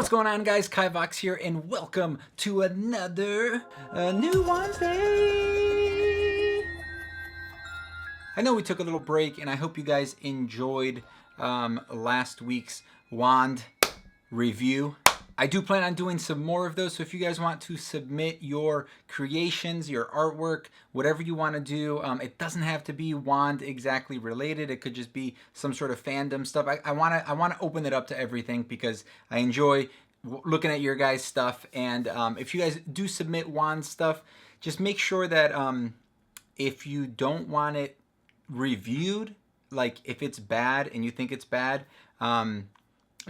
What's going on, guys? Kivox here, and welcome to another new Wandsday. I know we took a little break, and I hope you guys enjoyed last week's wand review. I do plan on doing some more of those, so if you guys want to submit your creations, your artwork, whatever you want to do, it doesn't have to be wand exactly related. It could just be some sort of fandom stuff. I want to open it up to everything because I enjoy looking at your guys' stuff. And if you guys do submit wand stuff, just make sure that if you don't want it reviewed, like if it's bad and you think it's bad,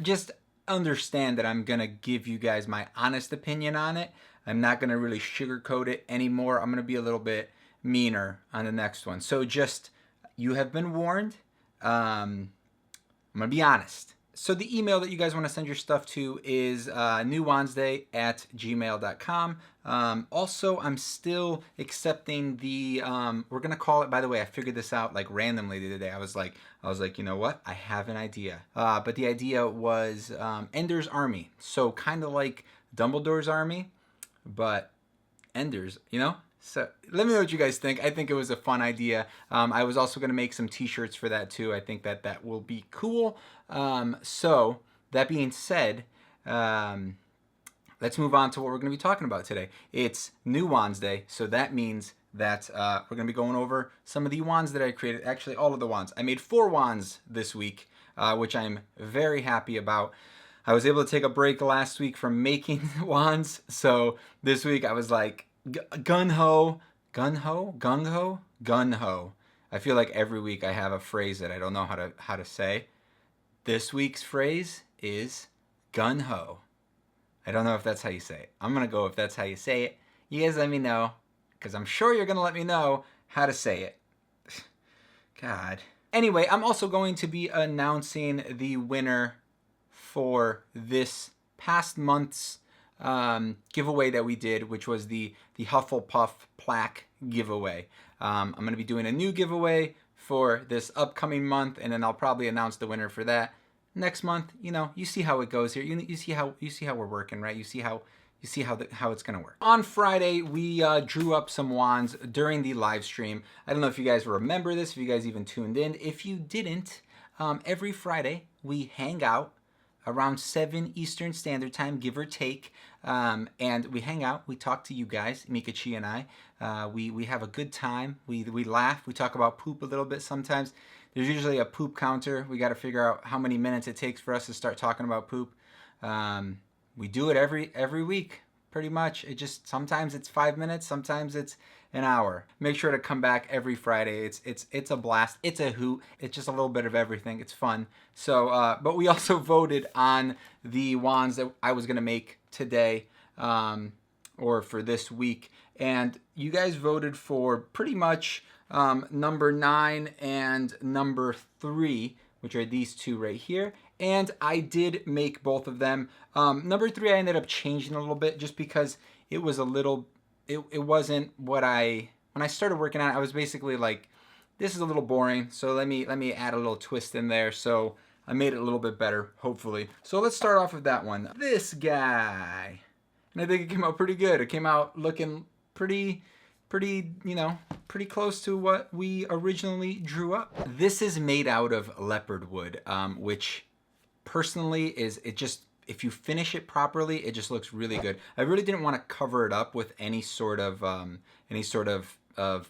just understand that I'm gonna give you guys my honest opinion on it. I'm not gonna really sugarcoat it anymore. I'm gonna be a little bit meaner on the next one. So just, you have been warned. I'm gonna be honest. So the email that you guys want to send your stuff to is newwandsday@gmail.com. Also, I'm still accepting the, we're going to call it, by the way, I figured this out like randomly the other day. I was like, you know what? I have an idea. But the idea was Ender's Army. So kind of like Dumbledore's Army, but Ender's, you know? So let me know what you guys think. I think it was a fun idea. I was also going to make some t-shirts for that too. I think that will be cool. So that being said, let's move on to what we're going to be talking about today. It's New Wandsday, so that means that we're going to be going over some of the wands that I created. Actually, all of the wands. I made 4 wands this week, which I'm very happy about. I was able to take a break last week from making wands, so this week I was like, gung-ho. I feel like every week I have a phrase that I don't know how to say. This week's phrase is gun-ho. I don't know if that's how you say it. I'm going to go if that's how you say it. You guys let me know, because I'm sure you're going to let me know how to say it. God. Anyway, I'm also going to be announcing the winner for this past month's giveaway that we did, which was the Hufflepuff plaque giveaway. I'm going to be doing a new giveaway for this upcoming month, and then I'll probably announce the winner for that next month. You know, you see how it goes here. You see how we're working, right? You see how it's going to work. On Friday, we drew up some wands during the live stream. I don't know if you guys remember this, if you guys even tuned in. If you didn't, every Friday we hang out around 7 Eastern Standard Time, give or take, and we hang out, we talk to you guys, Meekachii and I, we have a good time, we laugh, we talk about poop a little bit sometimes. There's usually a poop counter. We got to figure out how many minutes it takes for us to start talking about poop. We do it every week, pretty much. It just, sometimes it's 5 minutes, sometimes it's an hour. Make sure to come back every Friday. It's a blast. It's a hoot. It's just a little bit of everything. It's fun. So, but we also voted on the wands that I was gonna make today, or for this week, and you guys voted for pretty much number 9 and number 3, which are these two right here. And I did make both of them. Number 3 I ended up changing a little bit just because it was a little, it wasn't what when I started working on it, I was basically like, this is a little boring, so let me add a little twist in there. So I made it a little bit better, hopefully. So let's start off with that one. This guy. And I think it came out pretty good. It came out looking pretty, you know, pretty close to what we originally drew up. This is made out of leopard wood, which personally is, it just, if you finish it properly, it just looks really good. I really didn't want to cover it up with any sort of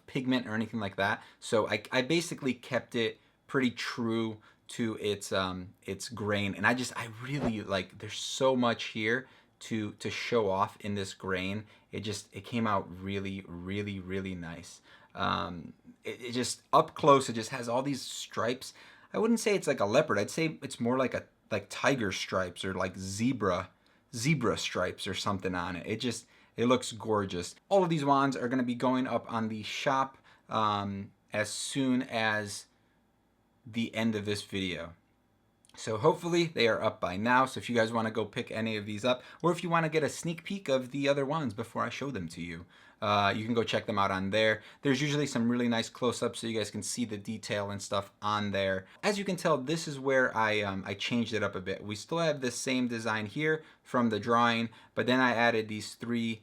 pigment or anything like that. So I basically kept it pretty true to its grain. And I really like, there's so much here to show off in this grain. It came out really nice. It just, up close, it just has all these stripes. I wouldn't say it's like a leopard. I'd say it's more like tiger stripes or like zebra stripes or something on it. It looks gorgeous. All of these wands are going to be going up on the shop as soon as the end of this video. So hopefully they are up by now. So if you guys want to go pick any of these up, or if you want to get a sneak peek of the other ones before I show them to you, You can go check them out on there. There's usually some really nice close-ups so you guys can see the detail and stuff on there. As you can tell, this is where I changed it up a bit. We still have the same design here from the drawing, but then I added these three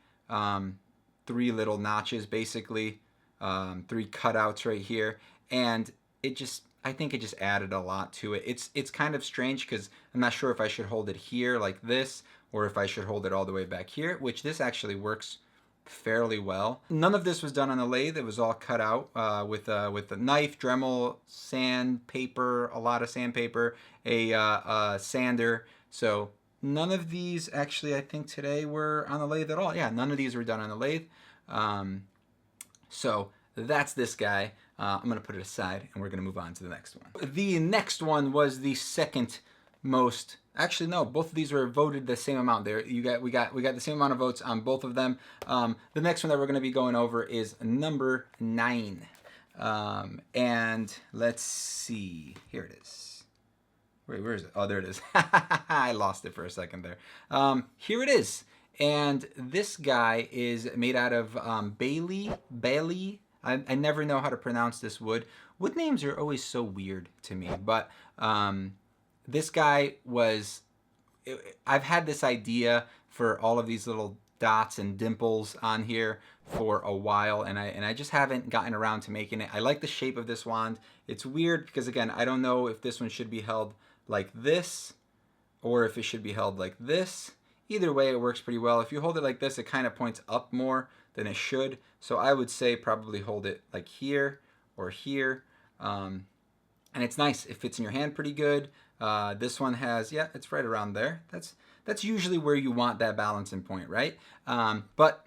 little notches, basically, three cutouts right here, and I think it just added a lot to it. It's kind of strange because I'm not sure if I should hold it here like this or if I should hold it all the way back here, which this actually works fairly well. None of this was done on a lathe. It was all cut out with a knife, Dremel, sandpaper, a lot of sandpaper, a sander. So none of these actually, I think today, were on the lathe at all. Yeah, none of these were done on the lathe. So that's this guy. I'm going to put it aside and we're going to move on to the next one. The next one was the second most. Actually, no, both of these were voted the same amount. There, we got the same amount of votes on both of them. The next one that we're going to be going over is number 9. And let's see. Here it is. Wait, where is it? Oh, there it is. I lost it for a second there. Here it is. And this guy is made out of Bailey. I never know how to pronounce this wood. Wood names are always so weird to me, but this guy was, I've had this idea for all of these little dots and dimples on here for a while, and I just haven't gotten around to making it. I like the shape of this wand. It's weird because, again, I don't know if this one should be held like this or if it should be held like this. Either way, it works pretty well. If you hold it like this, it kind of points up more than it should. So I would say probably hold it like here or here. And it's nice. It fits in your hand pretty good. This one has, yeah, it's right around there. That's usually where you want that balancing point, right? But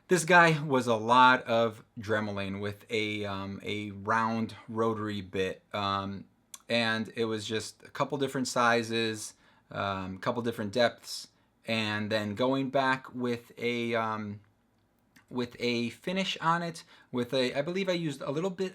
this guy was a lot of dremeling with a round rotary bit. And it was just a couple different sizes, a couple different depths, and then going back with a finish on it, with I believe I used a little bit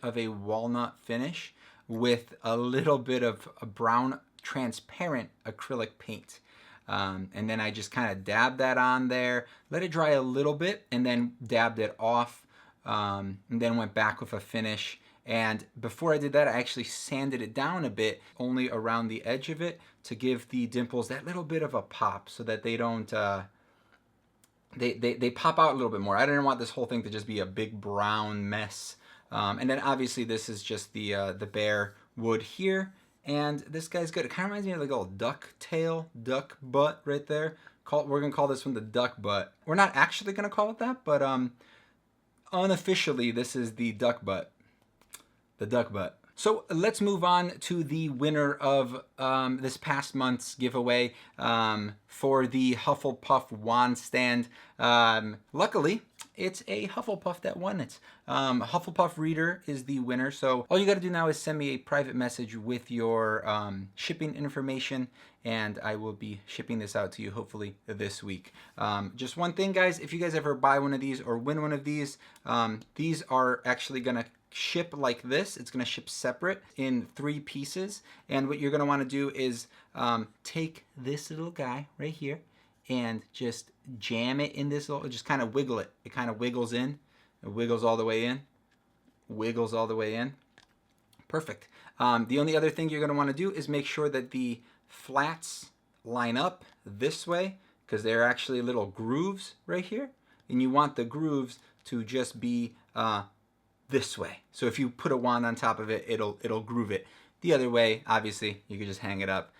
of a walnut finish with a little bit of a brown transparent acrylic paint. And then I just kind of dabbed that on there, let it dry a little bit, and then dabbed it off, and then went back with a finish. And before I did that, I actually sanded it down a bit, only around the edge of it, to give the dimples that little bit of a pop so that they don't, they pop out a little bit more. I didn't want this whole thing to just be a big brown mess. And then obviously this is just the bare wood here. And this guy's good. It kind of reminds me of like a little duck tail, duck butt right there. We're going to call this one the duck butt. We're not actually going to call it that, but unofficially this is the duck butt. The duck butt. So let's move on to the winner of this past month's giveaway for the Hufflepuff wand stand. Luckily, it's a Hufflepuff that won it. Hufflepuff Reader is the winner. So all you got to do now is send me a private message with your shipping information, and I will be shipping this out to you hopefully this week. Just one thing, guys, if you guys ever buy one of these or win one of these are actually going to ship like this. It's going to ship separate in 3 pieces. And what you're going to want to do is take this little guy right here and just jam it in this little, just kind of wiggle it. It kind of wiggles in. It wiggles all the way in. Wiggles all the way in. Perfect. The only other thing you're going to want to do is make sure that the flats line up this way, because they're actually little grooves right here. And you want the grooves to just be this way. So if you put a wand on top of it, it'll groove it. The other way, obviously, you could just hang it up.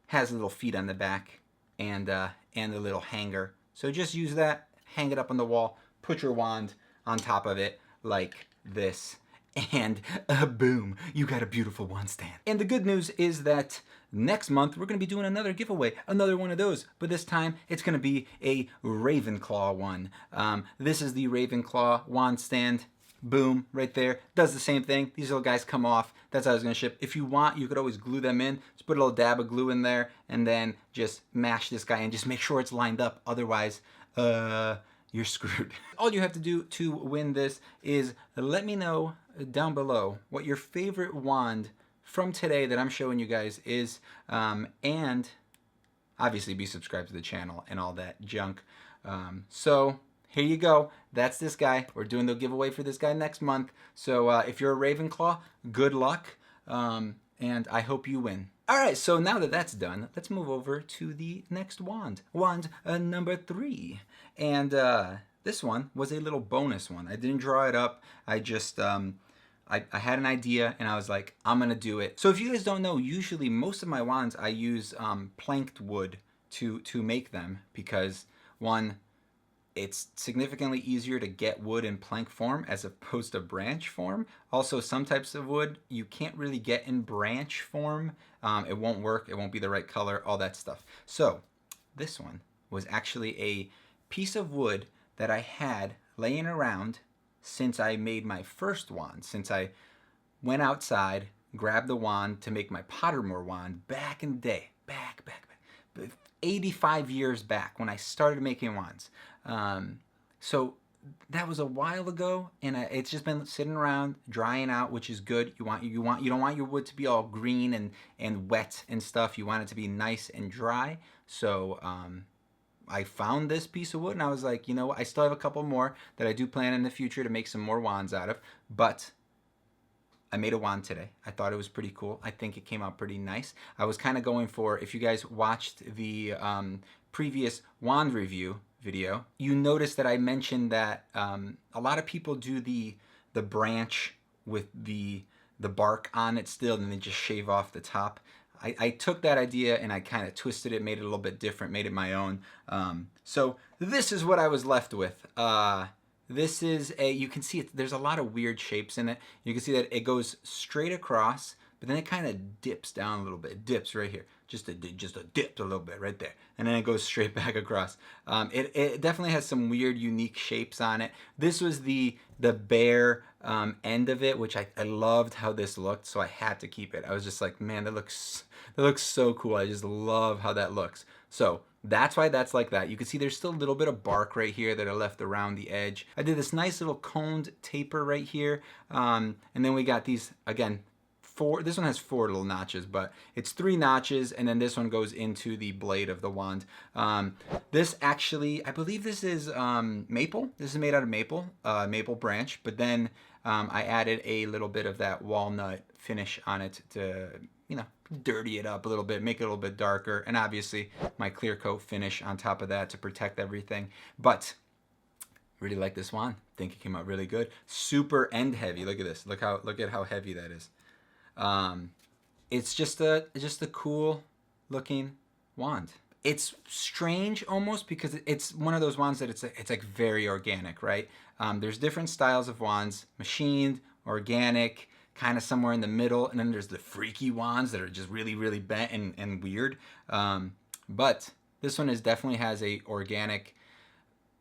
Has little feet on the back and a little hanger. So just use that, hang it up on the wall, put your wand on top of it like this, and boom, you got a beautiful wand stand. And the good news is that next month we're going to be doing another giveaway, another one of those, but this time it's going to be a Ravenclaw one. This is the Ravenclaw wand stand. Boom, right there. Does the same thing. These little guys come off. That's how it's going to ship. If you want, you could always glue them in. Just put a little dab of glue in there and then just mash this guy in. Just make sure it's lined up. Otherwise, you're screwed. All you have to do to win this is let me know down below what your favorite wand from today that I'm showing you guys is, and obviously be subscribed to the channel and all that junk. So here you go. That's this guy. We're doing the giveaway for this guy next month. So if you're a Ravenclaw, good luck. And I hope you win. All right, so now that that's done, let's move over to the next wand. Wand number 3. And this one was a little bonus one. I didn't draw it up. I just, I had an idea and I was like, I'm gonna do it. So if you guys don't know, usually most of my wands I use planked wood to make them because one, it's significantly easier to get wood in plank form as opposed to branch form. Also, some types of wood you can't really get in branch form. It won't work, it won't be the right color, all that stuff. So this one was actually a piece of wood that I had laying around since I made my first wand, since I went outside, grabbed the wand to make my Pottermore wand back in the day, back 85 years back when I started making wands. So that was a while ago, and it's just been sitting around drying out, which is good. You don't want your wood to be all green and wet and stuff. You want it to be nice and dry. So I found this piece of wood and I was like, you know what? I still have a couple more that I do plan in the future to make some more wands out of, but I made a wand today. I thought it was pretty cool. I think it came out pretty nice. I was kind of going for, if you guys watched the previous wand review video, you noticed that I mentioned that a lot of people do the branch with the bark on it still, and then just shave off the top. I took that idea and I kind of twisted it, made it a little bit different, made it my own. So this is what I was left with. This is you can see there's a lot of weird shapes in it. You can see that it goes straight across, but then it kind of dips down a little bit. It dips right here. Just a dip a little bit right there. And then it goes straight back across. It definitely has some weird, unique shapes on it. This was the bare end of it, which I loved how this looked, so I had to keep it. I was just like, man, that looks so cool. I just love how that looks. So that's why that's like that. You can see there's still a little bit of bark right here that I left around the edge. I did this nice little coned taper right here. And then we got these, again, this one has 4 little notches, but it's 3 notches, and then this one goes into the blade of the wand. This actually, I believe this is maple. This is made out of maple, maple branch, but then I added a little bit of that walnut finish on it to, you know, dirty it up a little bit, make it a little bit darker, and obviously my clear coat finish on top of that to protect everything. But really like this wand. Think it came out really good. Super end heavy. Look at this. Look at how heavy that is. It's just a cool looking wand. It's strange almost because it's one of those wands that it's like very organic, right? There's different styles of wands: machined, organic, kind of somewhere in the middle, and then there's the freaky wands that are just really, really bent and weird. But this one definitely has a organic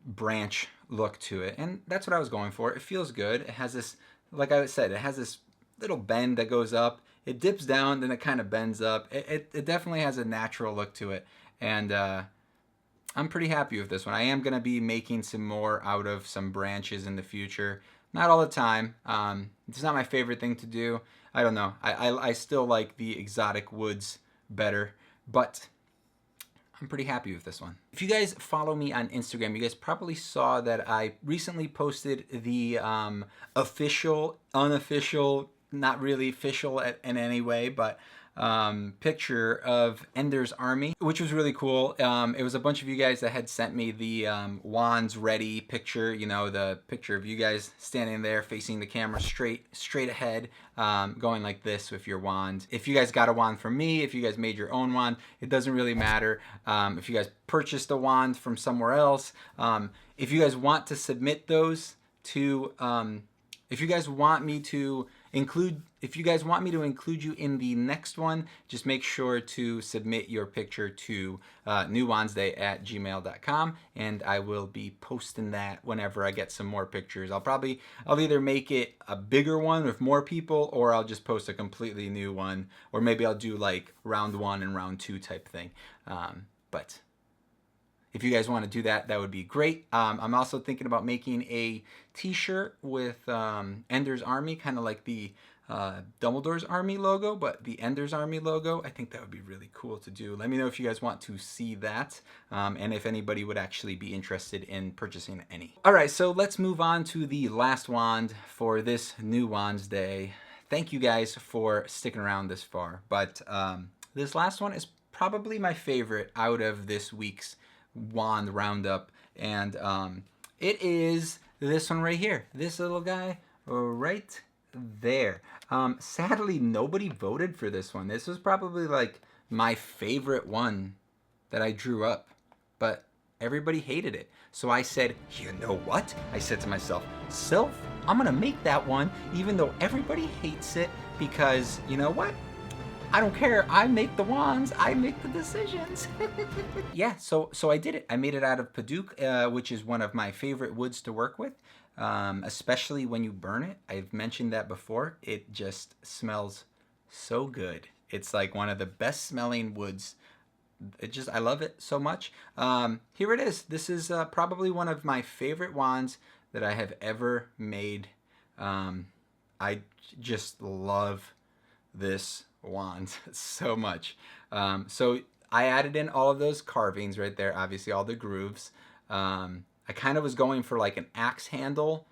branch look to it, and that's what I was going for. It feels good. It has this, like I said, it has this little bend that goes up. It dips down, then it kind of bends up. It definitely has a natural look to it, and I'm pretty happy with this one. I am going to be making some more out of some branches in the future. Not all the time. It's not my favorite thing to do. I don't know. I still like the exotic woods better, but I'm pretty happy with this one. If you guys follow me on Instagram, you guys probably saw that I recently posted the official, unofficial, not really official in any way, but picture of Ender's Army, which was really cool. It was a bunch of you guys that had sent me the wands ready picture, you know, the picture of you guys standing there facing the camera straight ahead, going like this with your wand. If you guys got a wand from me, if you guys made your own wand, it doesn't really matter. If you guys purchased a wand from somewhere else, if you guys want to submit those to, if you guys want me to include you in the next one, just make sure to submit your picture to newwandsday@gmail.com, and I will be posting that whenever I get some more pictures. I'll either make it a bigger one with more people, or I'll just post a completely new one, or maybe I'll do like round 1 and round 2 type thing. But if you guys want to do that, that would be great. I'm also thinking about making a t-shirt with Ender's Army, kind of like the Dumbledore's Army logo, but the Ender's Army logo. I think that would be really cool to do. Let me know if you guys want to see that, and if anybody would actually be interested in purchasing any. All right, so let's move on to the last wand for this new Wandsday. Thank you guys for sticking around this far, but this last one is probably my favorite out of this week's wand roundup, and it is this one right here, this little guy right there. Sadly, nobody voted for this one. This was probably like my favorite one that I drew up, but everybody hated it. So I said, you know what? I said to myself, Sylph, I'm gonna make that one even though everybody hates it, because you know what? I don't care. I make the wands. I make the decisions. Yeah, so I did it. I made it out of Padauk, which is one of my favorite woods to work with, especially when you burn it. I've mentioned that before. It just smells so good. It's like one of the best smelling woods. I love it so much. Here it is. This is probably one of my favorite wands that I have ever made. I just love this wand so much. So I added in all of those carvings right there, obviously all the grooves. I kind of was going for like an axe handle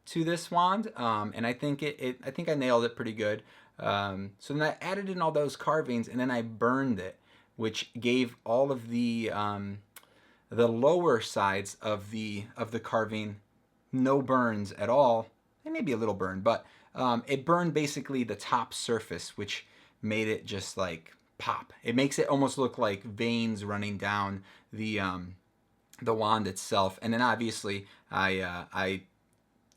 to this wand, and I think I think I nailed it pretty good. So then I added in all those carvings, and then I burned it, which gave all of the lower sides of the carving no burns at all. And maybe a little burn, but it burned basically the top surface, which made it just like pop. It makes it almost look like veins running down the wand itself. And then obviously I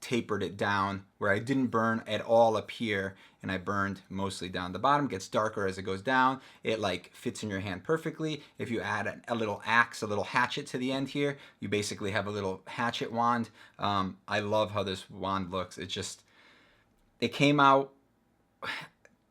tapered it down where I didn't burn at all up here, and I burned mostly down the bottom. It gets darker as it goes down. It like fits in your hand perfectly. If you add a little axe, a little hatchet to the end here, you basically have a little hatchet wand. I love how this wand looks. It came out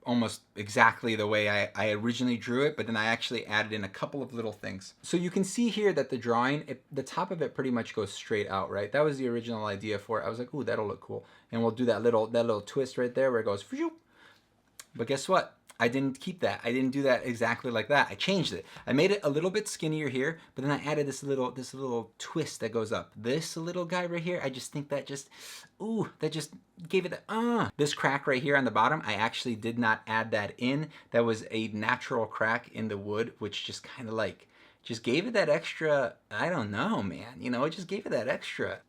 almost exactly the way I originally drew it, but then I actually added in a couple of little things. So you can see here that the drawing, the top of it pretty much goes straight out, right? That was the original idea for it. I was like, ooh, that'll look cool. And we'll do that little twist right there where it goes, phew. But guess what? I didn't keep that. I didn't do that exactly like that. I changed it. I made it a little bit skinnier here, but then I added this little twist that goes up. This little guy right here, I just think that just gave it the This crack right here on the bottom, I actually did not add that in. That was a natural crack in the wood, which just kind of like, just gave it that extra, I don't know, man. You know, it just gave it that extra,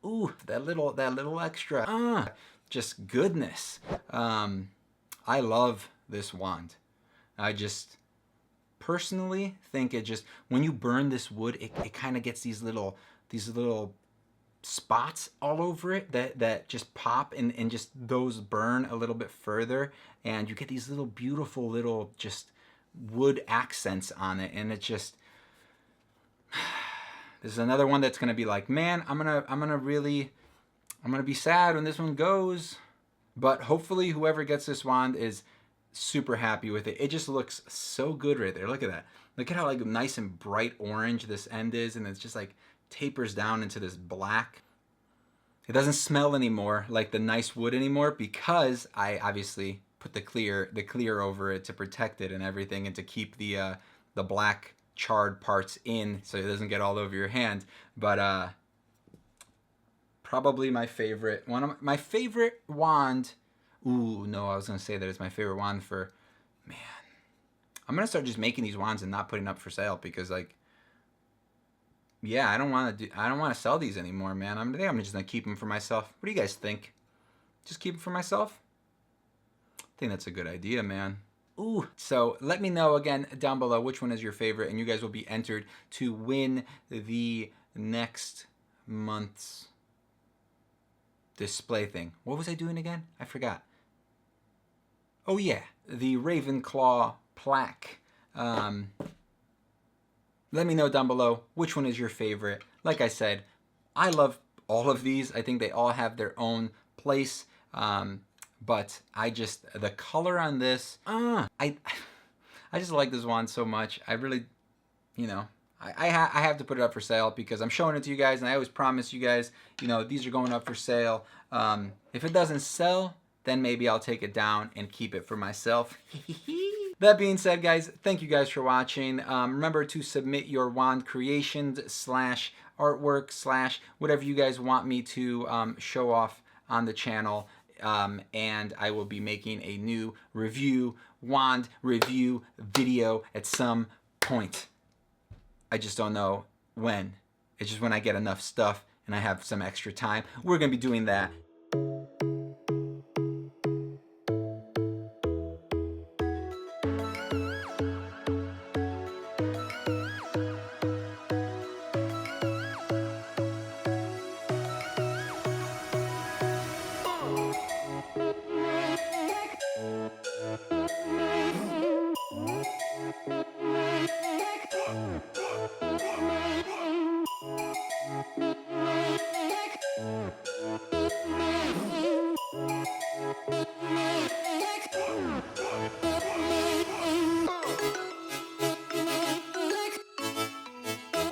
that little extra, just goodness. I love this wand. I just personally think it just, when you burn this wood, it kind of gets these little spots all over it that just pop, and just those burn a little bit further, and you get these little beautiful little just wood accents on it, and it just, this is another one that's gonna be like, man, I'm gonna be sad when this one goes, but hopefully whoever gets this wand is super happy with it. It just looks so good right there. Look at that. Look at how like nice and bright orange this end is, and it's just like tapers down into this black. It doesn't smell anymore like the nice wood anymore, because I obviously put the clear over it to protect it and everything, and to keep the black charred parts in so it doesn't get all over your hand. But probably my favorite, one of my favorite wand. Ooh, no, I was gonna say that it's my favorite wand for, man. I'm gonna start just making these wands and not putting up for sale, because like, yeah, I don't want to sell these anymore, man. I think I'm just gonna keep them for myself. What do you guys think? Just keep them for myself? I think that's a good idea, man. Ooh, so let me know again down below which one is your favorite, and you guys will be entered to win the next month's display thing. What was I doing again? I forgot. Oh yeah, the Ravenclaw plaque. Let me know down below which one is your favorite. Like I said, I love all of these. I think they all have their own place. But the color on this, I just like this wand so much. I really, you know, I have to put it up for sale, because I'm showing it to you guys, and I always promise you guys, you know, these are going up for sale. If it doesn't sell, then maybe I'll take it down and keep it for myself. That being said, guys, thank you guys for watching. Remember to submit your wand creations / artwork / whatever you guys want me to show off on the channel. And I will be making a new wand review video at some point. I just don't know when. It's just when I get enough stuff and I have some extra time. We're going to be doing that.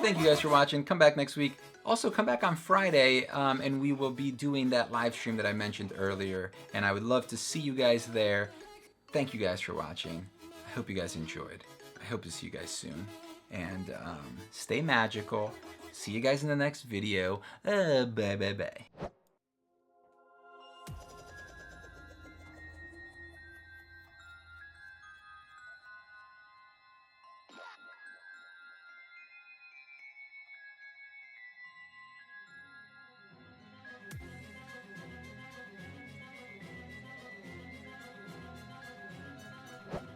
Thank you guys for watching. Come back next week. Also, come back on Friday, and we will be doing that live stream that I mentioned earlier, and I would love to see you guys there. Thank you guys for watching. I hope you guys enjoyed. I hope to see you guys soon. And stay magical. See you guys in the next video. Bye, bye, bye.